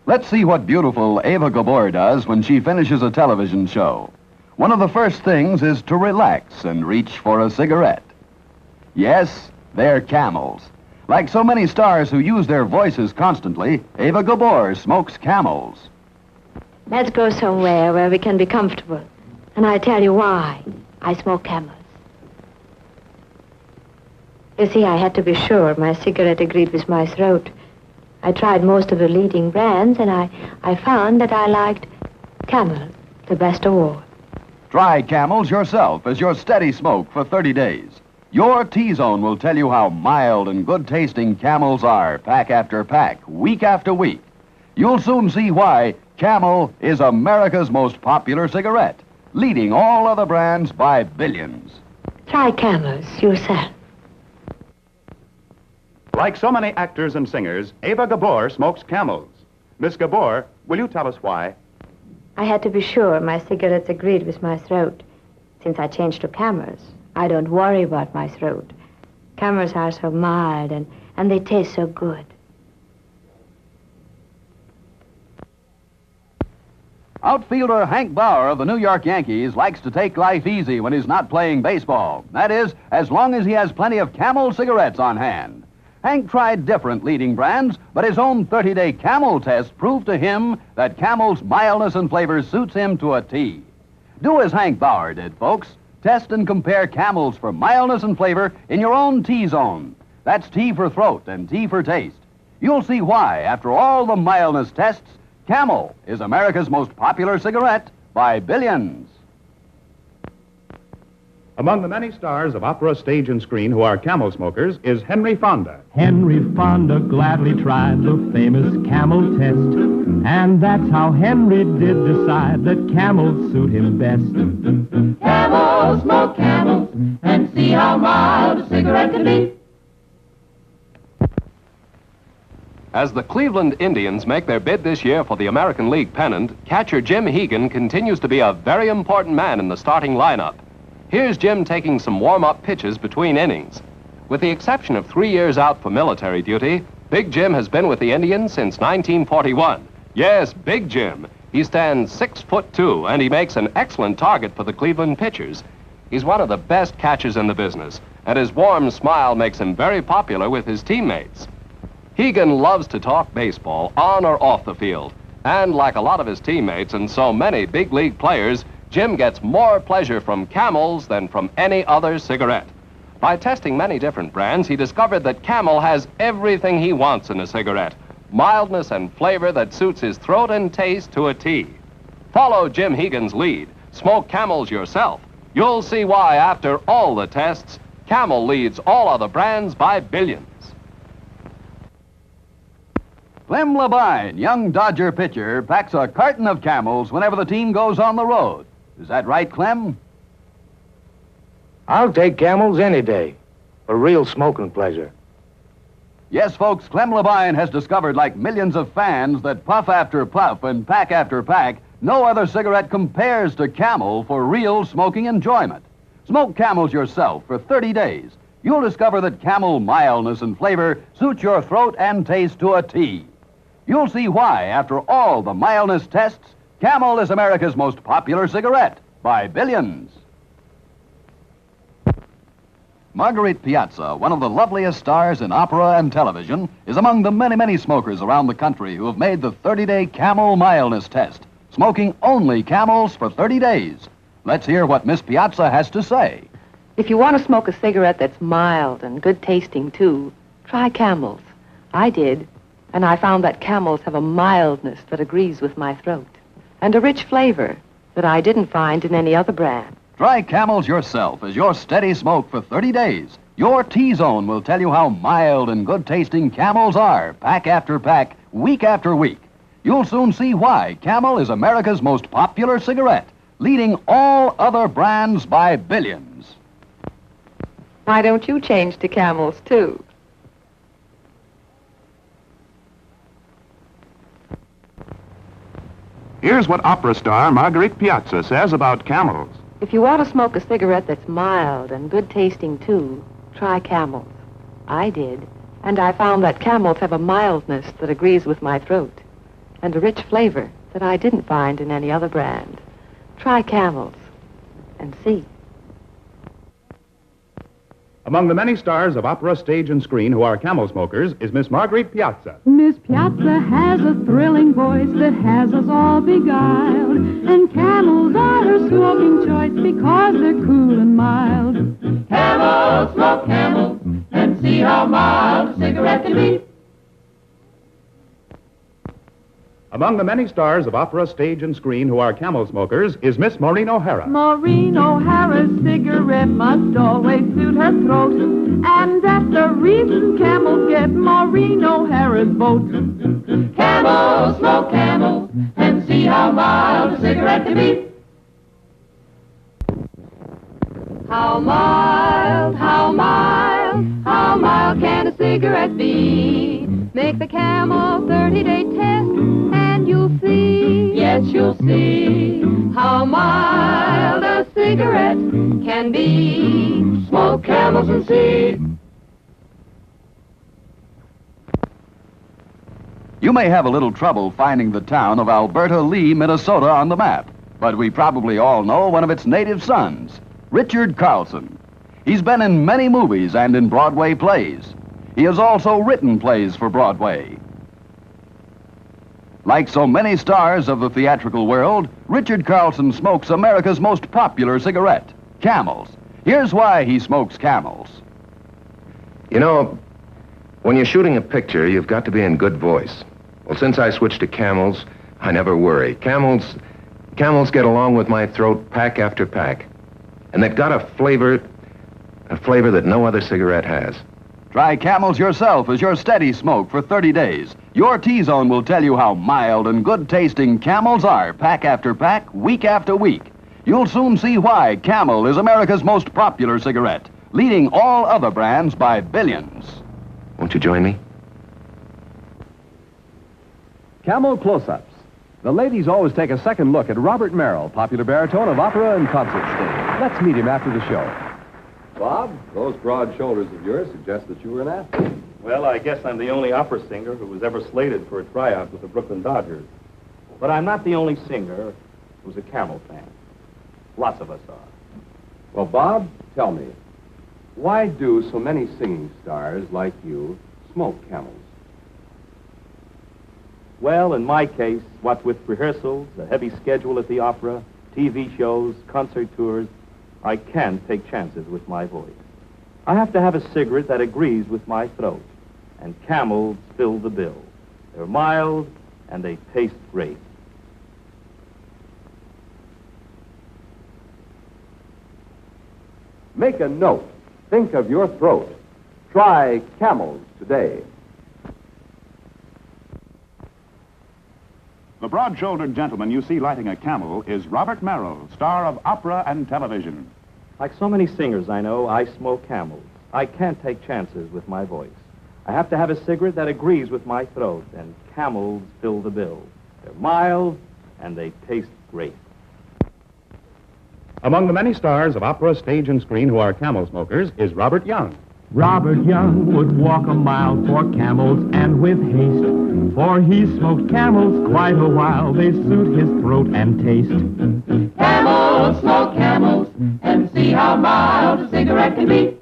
Let's see what beautiful Ava Gabor does when she finishes a television show. One of the first things is to relax and reach for a cigarette. Yes, they're Camels. Like so many stars who use their voices constantly, Ava Gabor smokes Camels. Let's go somewhere where we can be comfortable. And I tell you why I smoke Camels. You see, I had to be sure my cigarette agreed with my throat. I tried most of the leading brands, and I found that I liked Camel the best of all. Try Camels yourself as your steady smoke for 30 days. Your T-Zone will tell you how mild and good-tasting Camels are, pack after pack, week after week. You'll soon see why Camel is America's most popular cigarette, leading all other brands by billions. Try Camels yourself. Like so many actors and singers, Ava Gabor smokes Camels. Miss Gabor, will you tell us why? I had to be sure my cigarettes agreed with my throat. Since I changed to Camels, I don't worry about my throat. Camels are so mild and they taste so good. Outfielder Hank Bauer of the New York Yankees likes to take life easy when he's not playing baseball. That is, as long as he has plenty of Camel cigarettes on hand. Hank tried different leading brands, but his own 30-day Camel test proved to him that Camel's mildness and flavor suits him to a T. Do as Hank Bauer did, folks. Test and compare Camels for mildness and flavor in your own T-Zone. That's T for throat and T for taste. You'll see why, after all the mildness tests, Camel is America's most popular cigarette by billions. Among the many stars of opera, stage, and screen who are Camel smokers is Henry Fonda. Henry Fonda gladly tried the famous Camel test, and that's how Henry did decide that Camels suit him best. Camel, smoke Camels, and see how mild a cigarette can be. As the Cleveland Indians make their bid this year for the American League pennant, catcher Jim Hegan continues to be a very important man in the starting lineup. Here's Jim taking some warm-up pitches between innings. With the exception of 3 years out for military duty, Big Jim has been with the Indians since 1941. Yes, Big Jim. He stands 6'2", and he makes an excellent target for the Cleveland pitchers. He's one of the best catchers in the business, and his warm smile makes him very popular with his teammates. Hegan loves to talk baseball on or off the field, and like a lot of his teammates and so many big league players, Jim gets more pleasure from Camels than from any other cigarette. By testing many different brands, he discovered that Camel has everything he wants in a cigarette. Mildness and flavor that suits his throat and taste to a T. Follow Jim Hegan's lead. Smoke Camels yourself. You'll see why, after all the tests, Camel leads all other brands by billions. Clem Labine, young Dodger pitcher, packs a carton of Camels whenever the team goes on the road. Is that right, Clem? I'll take Camels any day. For real smoking pleasure. Yes, folks, Clem Labine has discovered, like millions of fans, that puff after puff and pack after pack, no other cigarette compares to Camel for real smoking enjoyment. Smoke Camels yourself for 30 days. You'll discover that Camel mildness and flavor suit your throat and taste to a T. You'll see why, after all the mildness tests, Camel is America's most popular cigarette by billions. Marguerite Piazza, one of the loveliest stars in opera and television, is among the many, many smokers around the country who have made the 30-day Camel mildness test, smoking only Camels for 30 days. Let's hear what Miss Piazza has to say. If you want to smoke a cigarette that's mild and good tasting, too, try Camels. I did, and I found that Camels have a mildness that agrees with my throat, and a rich flavor that I didn't find in any other brand. Try Camels yourself as your steady smoke for 30 days. Your T-Zone will tell you how mild and good-tasting Camels are, pack after pack, week after week. You'll soon see why Camel is America's most popular cigarette, leading all other brands by billions. Why don't you change to Camels, too? Here's what opera star Marguerite Piazza says about Camels. If you want to smoke a cigarette that's mild and good tasting, too, try Camels. I did, and I found that Camels have a mildness that agrees with my throat. and a rich flavor that I didn't find in any other brand. Try Camels and see. Among the many stars of opera, stage, and screen who are Camel smokers is Miss Marguerite Piazza. Miss Piazza has a thrilling voice that has us all beguiled, and Camels are her smoking choice because they're cool and mild. Camel, smoke Camel, and see how mild a cigarette can be. Among the many stars of opera, stage, and screen who are Camel smokers is Miss Maureen O'Hara. Maureen O'Hara's cigarette must always suit her throat, and that's the reason Camels get Maureen O'Hara's vote. Camel, smoke Camel, and see how mild a cigarette can be. How mild, how mild, how mild can a cigarette be? Make the Camel 30-day test and you'll see. Yes, you'll see How mild a cigarette can be. Smoke Camels and see. You may have a little trouble finding the town of Alberta Lee, Minnesota on the map, but we probably all know one of its native sons, Richard Carlson. He's been in many movies and in Broadway plays. He has also written plays for Broadway. Like so many stars of the theatrical world, Richard Carlson smokes America's most popular cigarette, Camels. Here's why he smokes Camels. You know, when you're shooting a picture, you've got to be in good voice. Well, since I switched to Camels, I never worry. Camels get along with my throat pack after pack. And they've got a flavor that no other cigarette has. Try Camels yourself as your steady smoke for 30 days. Your T-Zone will tell you how mild and good-tasting Camels are pack after pack, week after week. You'll soon see why Camel is America's most popular cigarette, leading all other brands by billions. Won't you join me? Camel close-ups. The ladies always take a second look at Robert Merrill, popular baritone of opera and concert stage. Let's meet him after the show. Bob, those broad shoulders of yours suggest that you were an athlete. Well, I guess I'm the only opera singer who was ever slated for a tryout with the Brooklyn Dodgers. But I'm not the only singer who's a Camel fan. Lots of us are. Well, Bob, tell me, why do so many singing stars like you smoke Camels? Well, in my case, what with rehearsals, a heavy schedule at the opera, TV shows, concert tours, I can't take chances with my voice. I have to have a cigarette that agrees with my throat, and Camels fill the bill. They're mild, and they taste great. Make a note. Think of your throat. Try Camels today. The broad-shouldered gentleman you see lighting a Camel is Robert Merrill, star of opera and television. Like so many singers I know, I smoke Camels. I can't take chances with my voice. I have to have a cigarette that agrees with my throat, and Camels fill the bill. They're mild, and they taste great. Among the many stars of opera, stage, and screen who are Camel smokers is Robert Young. Robert Young would walk a mile for Camels and with haste, for he smoked Camels quite a while. They suit his throat and taste. Camels, smoke Camels, and see how mild a cigarette can be.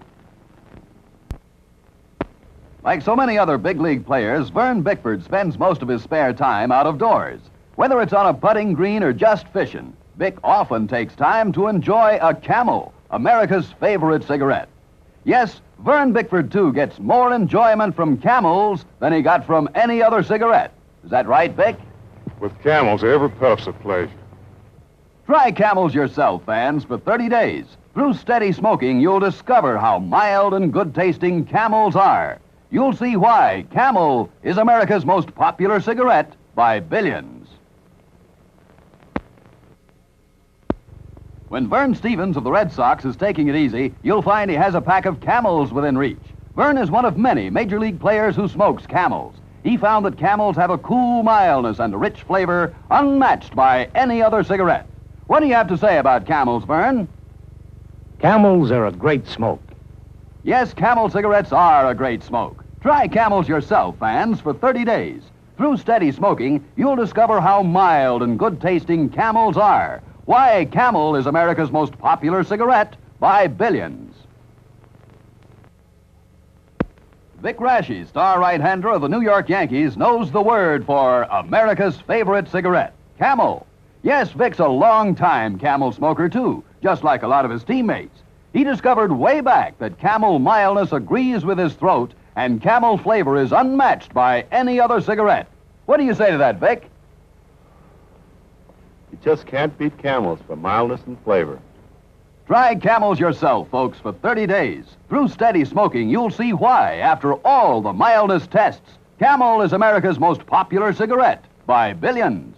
Like so many other big league players, Vern Bickford spends most of his spare time out of doors. Whether it's on a putting green or just fishing, Bick often takes time to enjoy a Camel, America's favorite cigarette. Yes, Vern Bickford, too, gets more enjoyment from Camels than he got from any other cigarette. Is that right, Bick? With Camels, every puff's a pleasure. Try Camels yourself, fans, for 30 days. Through steady smoking, you'll discover how mild and good-tasting Camels are. You'll see why Camel is America's most popular cigarette by billions. When Vern Stevens of the Red Sox is taking it easy, you'll find he has a pack of Camels within reach. Vern is one of many Major League players who smokes Camels. He found that Camels have a cool mildness and a rich flavor unmatched by any other cigarette. What do you have to say about Camels, Vern? Camels are a great smoke. Yes, Camel cigarettes are a great smoke. Try Camels yourself, fans, for 30 days. Through steady smoking, you'll discover how mild and good-tasting Camels are. Why Camel is America's most popular cigarette by billions. Vic Raschi, star right-hander of the New York Yankees, knows the word for America's favorite cigarette, Camel. Yes, Vic's a long-time Camel smoker, too, just like a lot of his teammates. He discovered way back that Camel mildness agrees with his throat, and Camel flavor is unmatched by any other cigarette. What do you say to that, Vic? You just can't beat Camels for mildness and flavor. Try Camels yourself, folks, for 30 days. Through steady smoking, you'll see why, after all the mildness tests, Camel is America's most popular cigarette by billions.